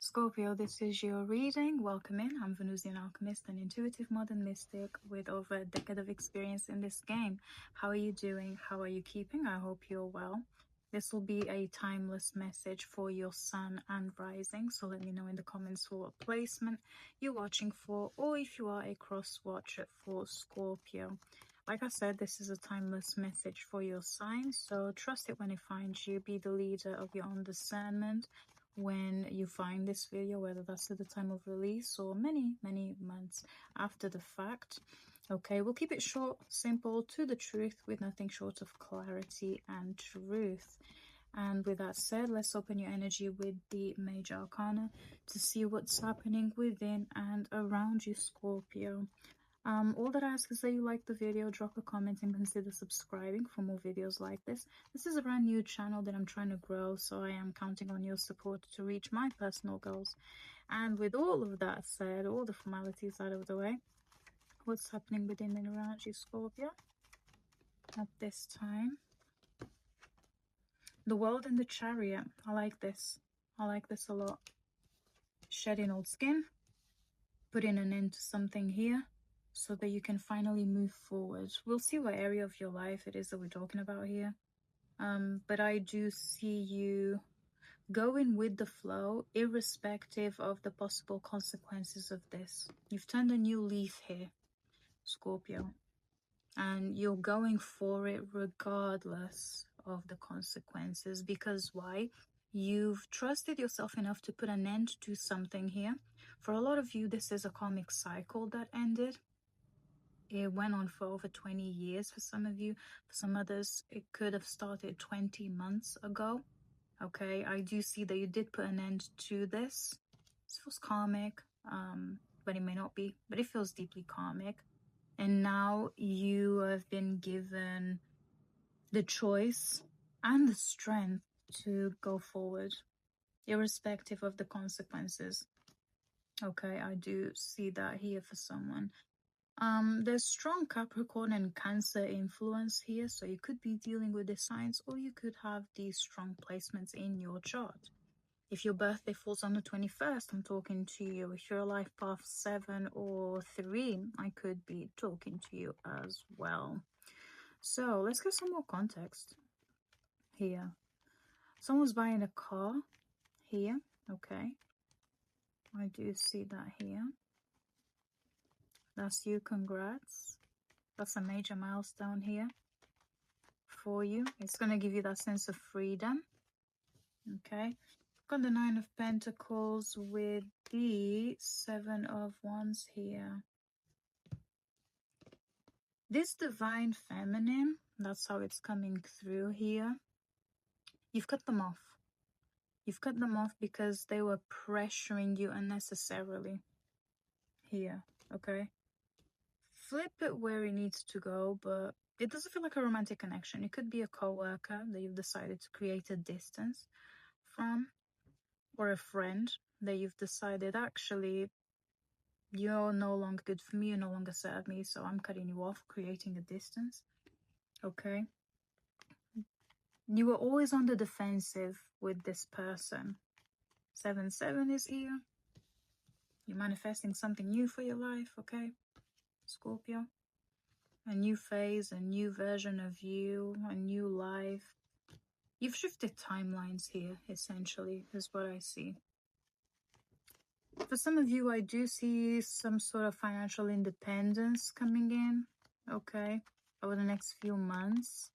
Scorpio, this is your reading. Welcome in. I'm Venusian Alchemist, an intuitive modern mystic with over a decade of experience in this game. How are you doing? How are you keeping? I hope you're well. This will be a timeless message for your sun and rising. So let me know in the comments for what placement you're watching for, or if you are a cross watcher for Scorpio. Like I said, this is a timeless message for your sign. So trust it when it finds you. Be the leader of your own discernment when you find this video, whether that's at the time of release or many months after the fact. Okay, we'll keep it short, simple, to the truth, with nothing short of clarity and truth. And with that said, let's open your energy with the major arcana to see what's happening within and around you, Scorpio. All that I ask is that you like the video, drop a comment, and consider subscribing for more videos like this. This is a brand new channel that I'm trying to grow, so I am counting on your support to reach my personal goals. And with all of that said, all the formalities out of the way, what's happening within and around you, Scorpio, at this time? The World and the Chariot. I like this. I like this a lot. Shedding old skin, putting an end to something here, so that you can finally move forward. We'll see what area of your life it is that we're talking about here. But I do see you going with the flow, irrespective of the possible consequences of this. You've turned a new leaf here, Scorpio. And you're going for it regardless of the consequences. Because why? You've trusted yourself enough to put an end to something here. For a lot of you, this is a karmic cycle that ended. It went on for over 20 years for some of you. For some others, it could have started 20 months ago. Okay, I do see that you did put an end to this. This feels karmic, but it may not be. But it feels deeply karmic. And now you have been given the choice and the strength to go forward, irrespective of the consequences. Okay, I do see that here for someone. There's strong Capricorn and Cancer influence here, so you could be dealing with the signs, or you could have these strong placements in your chart. If your birthday falls on the 21st, I'm talking to you. If you're a life path 7 or 3, I could be talking to you as well. So let's get some more context here. Someone's buying a car here. Okay, I do see that here. That's you, congrats. That's a major milestone here for you. It's going to give you that sense of freedom. Okay. Got the 9 of Pentacles with the 7 of Wands here. This divine feminine, that's how it's coming through here. You've cut them off. You've cut them off because they were pressuring you unnecessarily here. Okay. Flip it where it needs to go, but it doesn't feel like a romantic connection. It could be a co-worker that you've decided to create a distance from, or a friend that you've decided, actually, you're no longer good for me, you no longer serve me, so I'm cutting you off, creating a distance. Okay. You were always on the defensive with this person. 7-7 is here. You're manifesting something new for your life, okay, Scorpio? A new phase, a new version of you, a new life. You've shifted timelines here, essentially, is what I see. For some of you, I do see some sort of financial independence coming in, okay, over the next few months.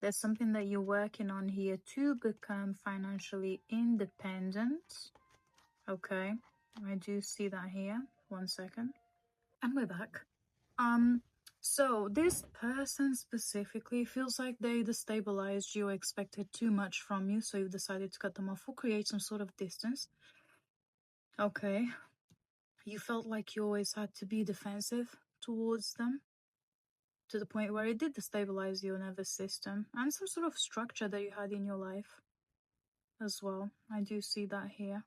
There's something that you're working on here to become financially independent, okay. I do see that here. 1 second. And we're back. So this person specifically feels like they destabilized you or expected too much from you, so you decided to cut them off or create some sort of distance. Okay. You felt like you always had to be defensive towards them, to the point where it did destabilize your nervous system and some sort of structure that you had in your life as well. I do see that here,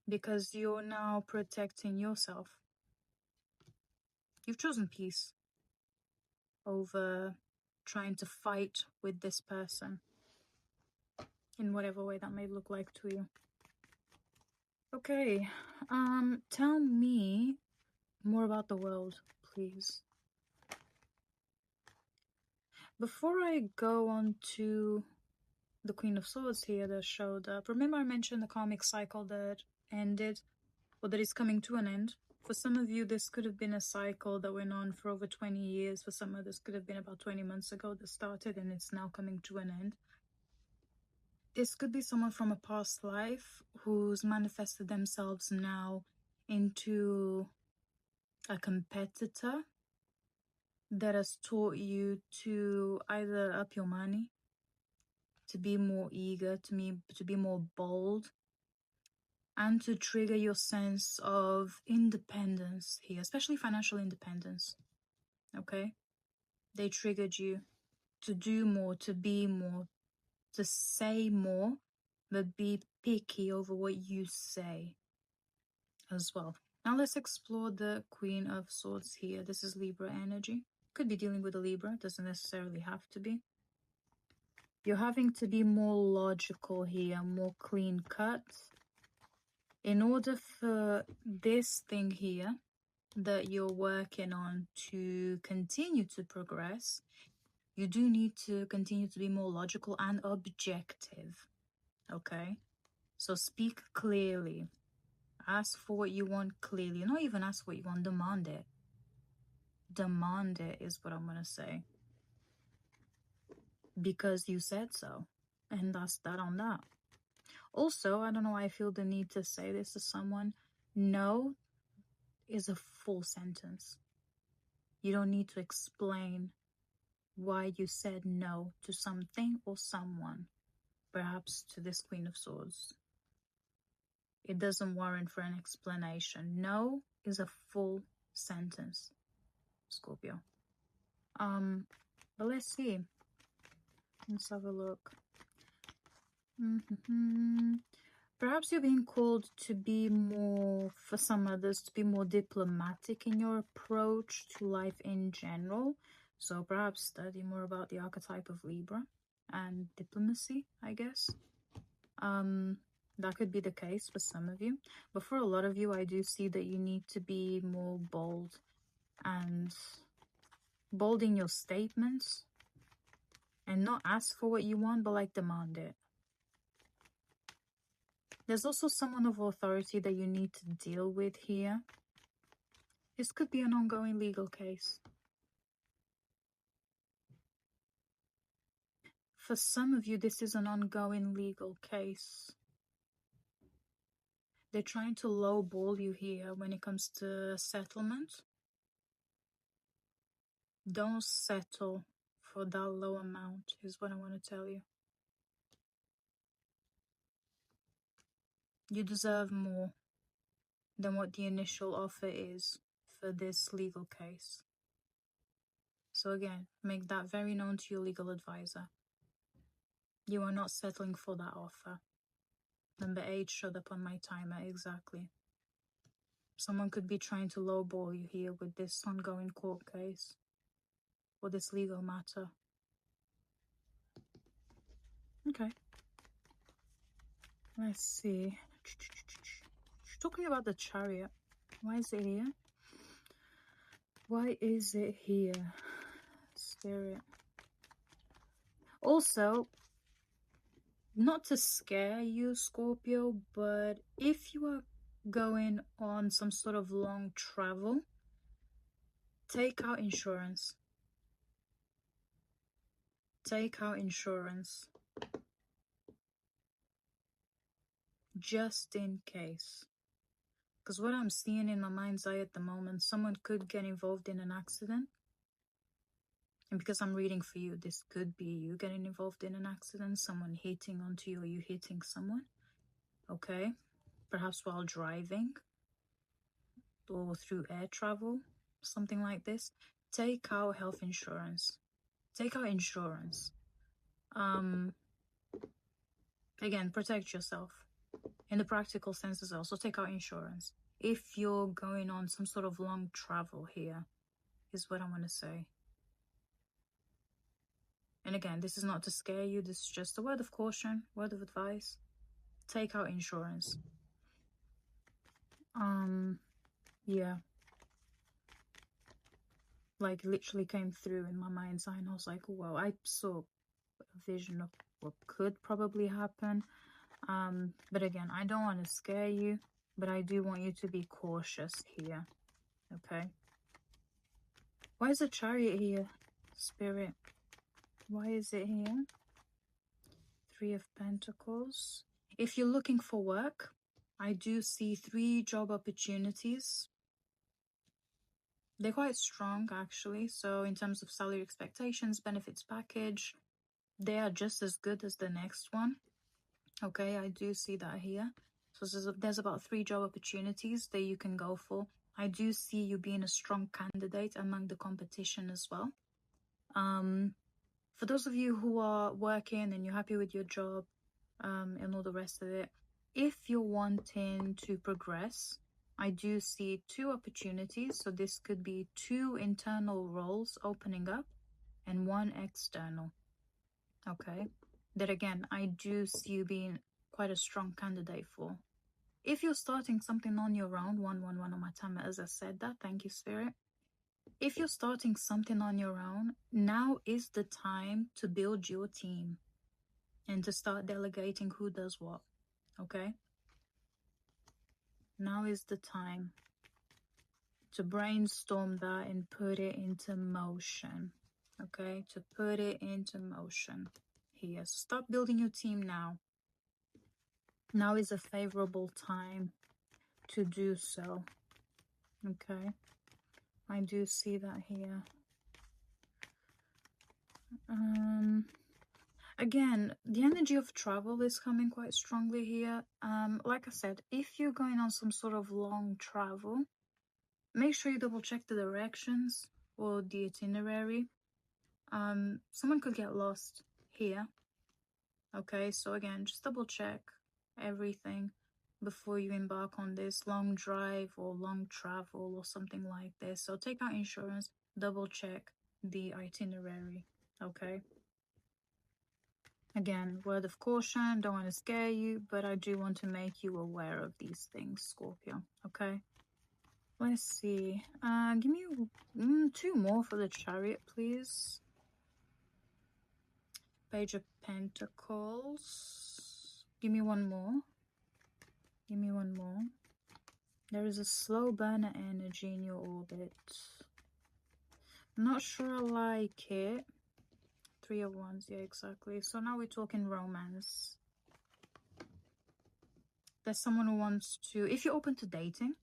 because you're now protecting yourself. You've chosen peace over trying to fight with this person in whatever way that may look like to you. Okay, tell me more about the world, please. Before I go on to the Queen of Swords here that showed up, remember I mentioned the karmic cycle that ended, or that is coming to an end? For some of you, this could have been a cycle that went on for over 20 years. For some others, could have been about 20 months ago that started and it's now coming to an end. This could be someone from a past life who's manifested themselves now into a competitor that has taught you to either up your money, to be more eager, to be more bold, and to trigger your sense of independence here, especially financial independence. Okay? They triggered you to do more, to be more, to say more, but be picky over what you say as well. Now let's explore the Queen of Swords here. This is Libra energy. Could be dealing with a Libra, doesn't necessarily have to be. You're having to be more logical here, more clean cut. In order for this thing here that you're working on to continue to progress, you do need to continue to be more logical and objective. Okay? So speak clearly. Ask for what you want clearly. Not even ask what you want, demand it. Demand it is what I'm going to say. Because you said so. And that's that on that. Also, I don't know why I feel the need to say this to someone. No is a full sentence. You don't need to explain why you said no to something or someone. Perhaps to this Queen of Swords. It doesn't warrant for an explanation. No is a full sentence, Scorpio. But let's see. Let's have a look. Perhaps you're being called to be more, for some others, to be more diplomatic in your approach to life in general. So perhaps study more about the archetype of Libra and diplomacy, I guess. That could be the case for some of you. But for a lot of you, I do see that you need to be more bold and bold in your statements. And not ask for what you want, but like demand it. There's also someone of authority that you need to deal with here. This could be an ongoing legal case. For some of you, this is an ongoing legal case. They're trying to lowball you here when it comes to settlement. Don't settle for that low amount, is what I want to tell you. You deserve more than what the initial offer is for this legal case. So again, make that very known to your legal advisor. You are not settling for that offer. Number 8 showed up on my timer, exactly. Someone could be trying to lowball you here with this ongoing court case or this legal matter. Okay. Let's see. Talking about the Chariot. Why is it here? Why is it here? Spirit. Also, not to scare you, Scorpio, but if you are going on some sort of long travel, take out insurance. Take out insurance. Just in case. Because what I'm seeing in my mind's eye at the moment, someone could get involved in an accident. And because I'm reading for you, this could be you getting involved in an accident, someone hitting onto you or you hitting someone. Okay? Perhaps while driving or through air travel, something like this. Take out health insurance. Take out insurance. Again, protect yourself. In the practical sense as well. So take out insurance. If you're going on some sort of long travel here, is what I want to say. And again, this is not to scare you. This is just a word of caution, word of advice. Take out insurance. Yeah. Like, literally came through in my mind's eye, and I was like, well, I saw a vision of what could probably happen. But again, I don't want to scare you, but I do want you to be cautious here, okay? Why is the Chariot here, Spirit? Why is it here? Three of Pentacles. If you're looking for work, I do see 3 job opportunities. They're quite strong, actually. So in terms of salary expectations, benefits package, they are just as good as the next one. Okay, I do see that here. So there's about 3 job opportunities that you can go for. I do see you being a strong candidate among the competition as well. For those of you who are working and you're happy with your job, and all the rest of it, if you're wanting to progress, I do see 2 opportunities. So this could be 2 internal roles opening up and 1 external. Okay, that again, I do see you being quite a strong candidate for. If you're starting something on your own, 111 on my timer, as I said that, thank you, Spirit. If you're starting something on your own, now is the time to build your team and to start delegating who does what, okay? Now is the time to brainstorm that and put it into motion, okay? To put it into motion here. Start building your team now. Now is a favorable time to do so, okay? I do see that here. Again, the energy of travel is coming quite strongly here. Like I said, if you're going on some sort of long travel, make sure you double check the directions or the itinerary. Someone could get lost here. Okay, so again, just double check everything before you embark on this long drive or long travel or something like this. So take out insurance, double check the itinerary, okay? Again, word of caution, don't want to scare you, but I do want to make you aware of these things, Scorpio, okay? Let's see. Give me 2 more for the Chariot, please. Page of Pentacles. Give me 1 more. Give me 1 more. There is a slow burner energy in your orbit. Not sure I like it. 3 of Wands, yeah, exactly. So now we're talking romance. There's someone who wants to, if you're open to dating,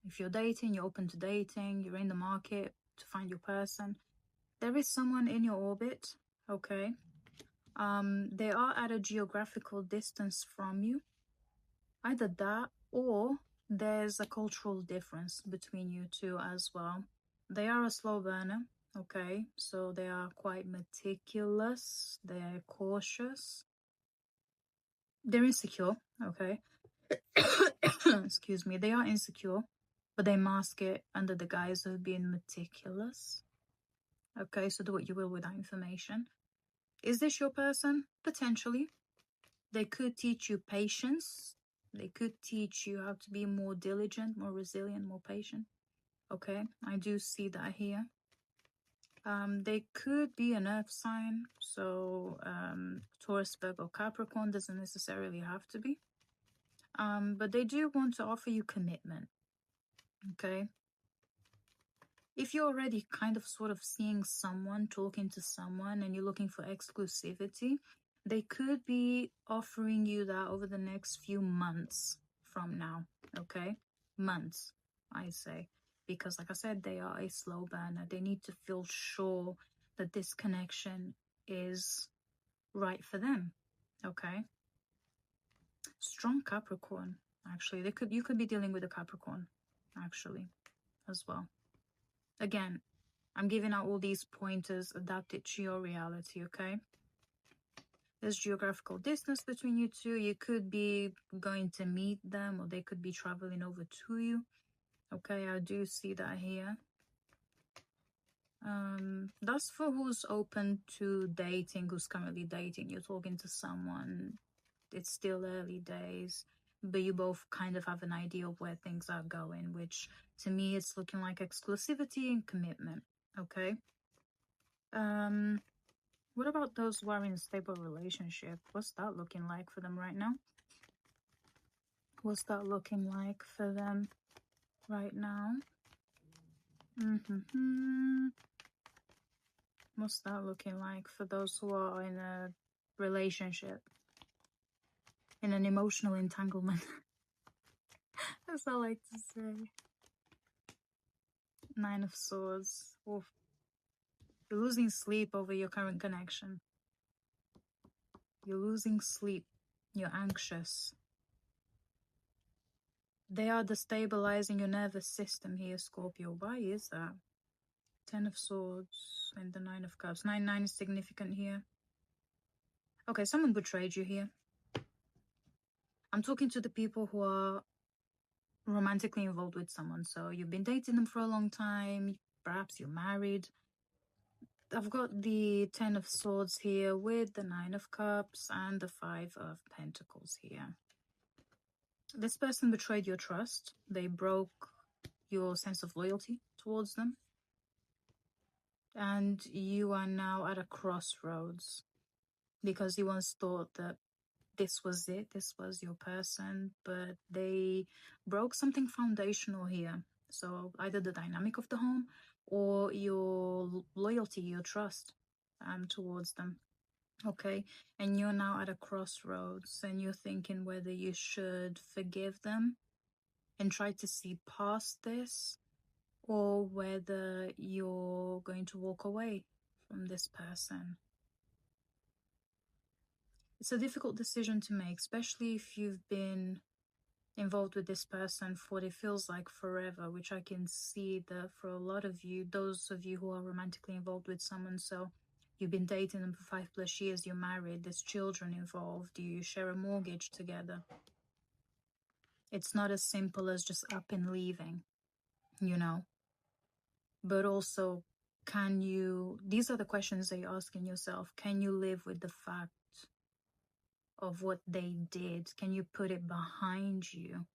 if you're dating, you're open to dating, you're in the market to find your person, there is someone in your orbit, okay? They are at a geographical distance from you. Either that or there's a cultural difference between you two as well. They are a slow burner, okay? So they are quite meticulous, they're cautious, they're insecure, okay? Excuse me, they are insecure, but they mask it under the guise of being meticulous. Okay, so do what you will with that information. Is this your person? Potentially. They could teach you patience. They could teach you how to be more diligent, more resilient, more patient. Okay, I do see that here. They could be an earth sign. So Taurus, Virgo, Capricorn doesn't necessarily have to be. But they do want to offer you commitment. Okay. If you're already kind of sort of seeing someone, talking to someone, and you're looking for exclusivity, they could be offering you that over the next few months from now, okay? Months, I say. Because like I said, they are a slow burner. They need to feel sure that this connection is right for them, okay? Strong Capricorn, actually. You could be dealing with a Capricorn, actually, as well. Again, I'm giving out all these pointers adapted to your reality, okay? There's geographical distance between you two. You could be going to meet them or they could be traveling over to you. Okay, I do see that here. That's for who's open to dating, who's currently dating. You're talking to someone. It's still early days. but you both kind of have an idea of where things are going, which to me it's looking like exclusivity and commitment. Okay. What about those who are in a stable relationship? What's that looking like for them right now? What's that looking like for them right now? What's that looking like for those who are in a relationship, in an emotional entanglement? That's all I like to say. Nine of Swords. Oof. You're losing sleep over your current connection. You're losing sleep. You're anxious. They are destabilizing your nervous system here, Scorpio. Why is that? Ten of Swords and the Nine of Cups. 9-9 is significant here. Okay, someone betrayed you here. I'm talking to the people who are romantically involved with someone. So you've been dating them for a long time. Perhaps you're married. I've got the Ten of Swords here with the Nine of Cups and the Five of Pentacles here. This person betrayed your trust. They broke your sense of loyalty towards them. And you are now at a crossroads because you once thought that this was it, this was your person, but they broke something foundational here. So either the dynamic of the home or your loyalty, your trust towards them. Okay, and you're now at a crossroads and you're thinking whether you should forgive them and try to see past this, or whether you're going to walk away from this person. It's a difficult decision to make, especially if you've been involved with this person for what it feels like forever, which I can see that for a lot of you, those of you who are romantically involved with someone, so you've been dating them for 5+ years, you're married, there's children involved, you share a mortgage together. It's not as simple as just up and leaving, you know. But also, can you, these are the questions that you're asking yourself, can you live with the fact of what they did? Can you put it behind you?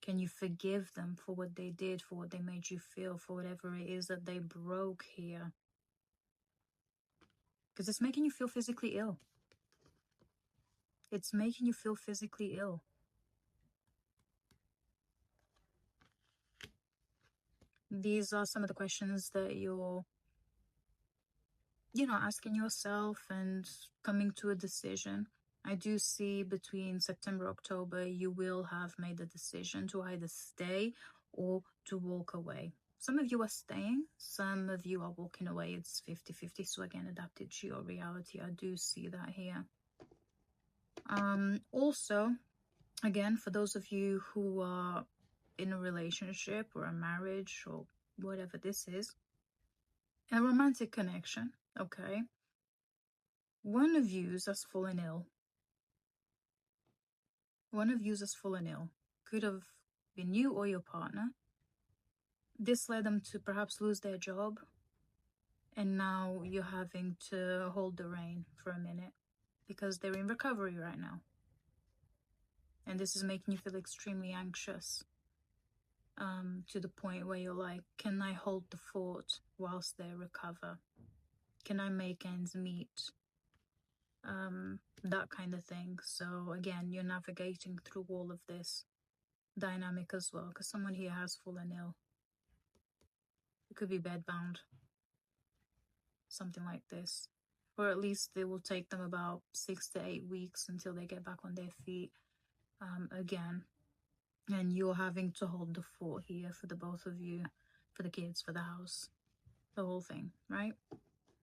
Can you forgive them for what they did, for what they made you feel, for whatever it is that they broke here? Because it's making you feel physically ill. It's making you feel physically ill. These are some of the questions that you're, asking yourself and coming to a decision. I do see between September, October, you will have made the decision to either stay or to walk away. Some of you are staying, some of you are walking away. It's 50-50, so again, adapt it to your reality. I do see that here. Also, again, for those of you who are in a relationship or a marriage or whatever this is, a romantic connection, okay? One of you has fallen ill. One of you has fallen ill. Could have been you or your partner. This led them to perhaps lose their job. And now you're having to hold the rein for a minute because they're in recovery right now. And this is making you feel extremely anxious. To the point where you're like, can I hold the fort whilst they recover? Can I make ends meet? That kind of thing. So again, you're navigating through all of this dynamic as well, because someone here has fallen ill. It could be bedbound, something like this, or at least it will take them about 6 to 8 weeks until they get back on their feet again. And you're having to hold the fort here for the both of you, for the kids, for the house, the whole thing, right?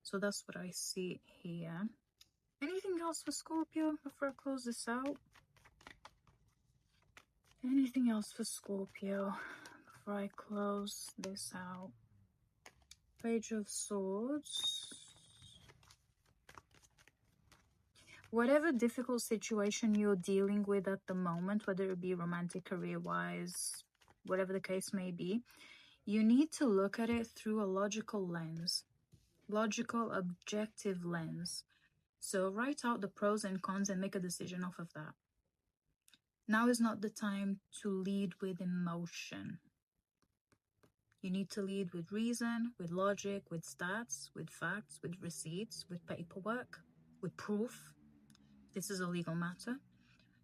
So that's what I see here. Anything else for Scorpio before I close this out? Anything else for Scorpio before I close this out? Page of Swords. Whatever difficult situation you're dealing with at the moment, whether it be romantic, career-wise, whatever the case may be, you need to look at it through a logical lens, logical, objective lens. So write out the pros and cons and make a decision off of that. Now is not the time to lead with emotion. You need to lead with reason, with logic, with stats, with facts, with receipts, with paperwork, with proof. This is a legal matter.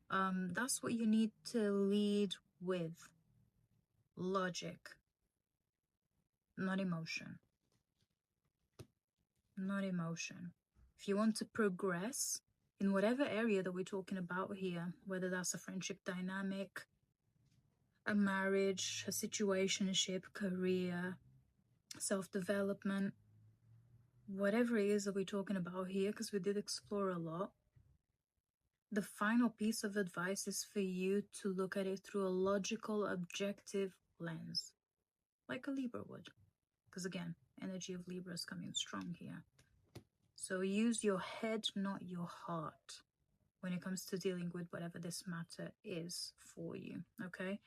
That's what you need to lead with. Logic, not emotion. Not emotion. If you want to progress in whatever area that we're talking about here, whether that's a friendship dynamic, a marriage, a situationship, career, self-development, whatever it is that we're talking about here, because we did explore a lot, the final piece of advice is for you to look at it through a logical, objective lens, like a Libra would. Because again, energy of Libra is coming strong here. So use your head, not your heart, when it comes to dealing with whatever this matter is for you, okay?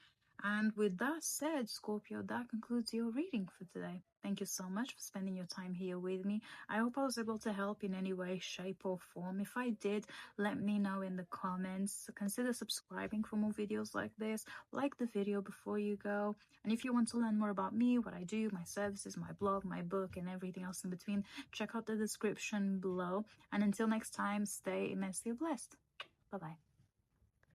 And with that said, Scorpio, that concludes your reading for today. Thank you so much for spending your time here with me. I hope I was able to help in any way, shape, or form. If I did, let me know in the comments. Consider subscribing for more videos like this. Like the video before you go. And if you want to learn more about me, what I do, my services, my blog, my book, and everything else in between, check out the description below. And until next time, stay immensely blessed. Bye-bye.